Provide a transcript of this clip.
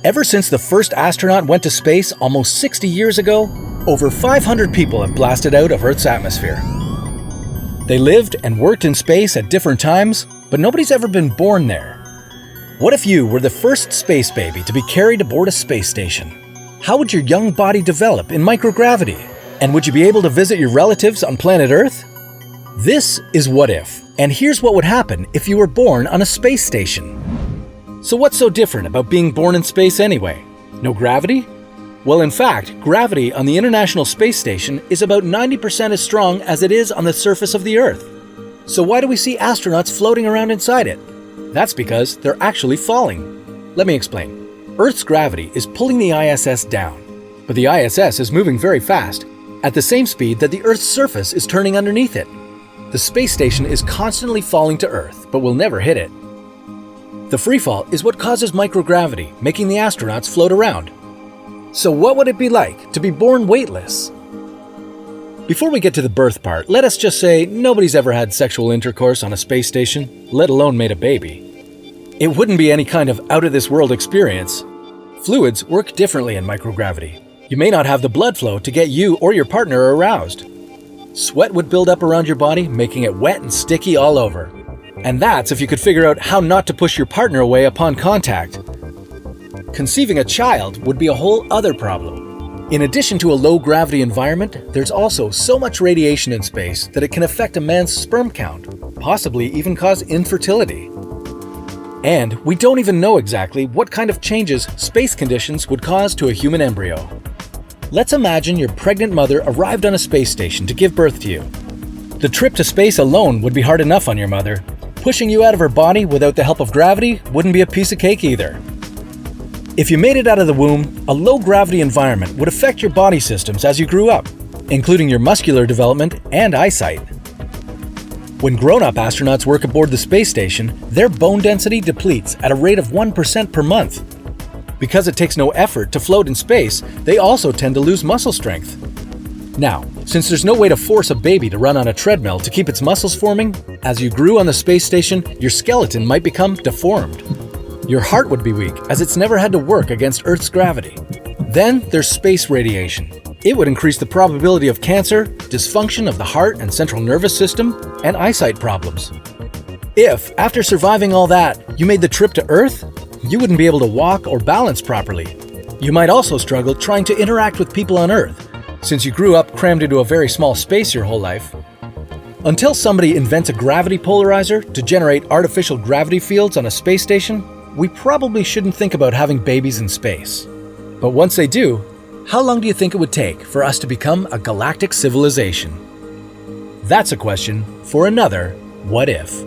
Ever since the first astronaut went to space almost 60 years ago, over 500 people have blasted out of Earth's atmosphere. They lived and worked in space at different times, but nobody's ever been born there. What if you were the first space baby to be carried aboard a space station? How would your young body develop in microgravity? And would you be able to visit your relatives on planet Earth? This is What If, and here's what would happen if you were born on a space station. So what's so different about being born in space anyway? No gravity? Well, in fact, gravity on the International Space Station is about 90% as strong as it is on the surface of the Earth. So why do we see astronauts floating around inside it? That's because they're actually falling. Let me explain. Earth's gravity is pulling the ISS down, but the ISS is moving very fast, at the same speed that the Earth's surface is turning underneath it. The space station is constantly falling to Earth, but will never hit it. The freefall is what causes microgravity, making the astronauts float around. So what would it be like to be born weightless? Before we get to the birth part, let us just say nobody's ever had sexual intercourse on a space station, let alone made a baby. It wouldn't be any kind of out-of-this-world experience. Fluids work differently in microgravity. You may not have the blood flow to get you or your partner aroused. Sweat would build up around your body, making it wet and sticky all over. And that's if you could figure out how not to push your partner away upon contact. Conceiving a child would be a whole other problem. In addition to a low-gravity environment, there's also so much radiation in space that it can affect a man's sperm count, possibly even cause infertility. And we don't even know exactly what kind of changes space conditions would cause to a human embryo. Let's imagine your pregnant mother arrived on a space station to give birth to you. The trip to space alone would be hard enough on your mother. Pushing you out of her body without the help of gravity wouldn't be a piece of cake either. If you made it out of the womb, a low-gravity environment would affect your body systems as you grew up, including your muscular development and eyesight. When grown-up astronauts work aboard the space station, their bone density depletes at a rate of 1% per month. Because it takes no effort to float in space, they also tend to lose muscle strength. Now, since there's no way to force a baby to run on a treadmill to keep its muscles forming, as you grew on the space station, your skeleton might become deformed. Your heart would be weak, as it's never had to work against Earth's gravity. Then there's space radiation. It would increase the probability of cancer, dysfunction of the heart and central nervous system, and eyesight problems. If, after surviving all that, you made the trip to Earth, you wouldn't be able to walk or balance properly. You might also struggle trying to interact with people on Earth, since you grew up crammed into a very small space your whole life. Until somebody invents a gravity polarizer to generate artificial gravity fields on a space station, we probably shouldn't think about having babies in space. But once they do, how long do you think it would take for us to become a galactic civilization? That's a question for another What If.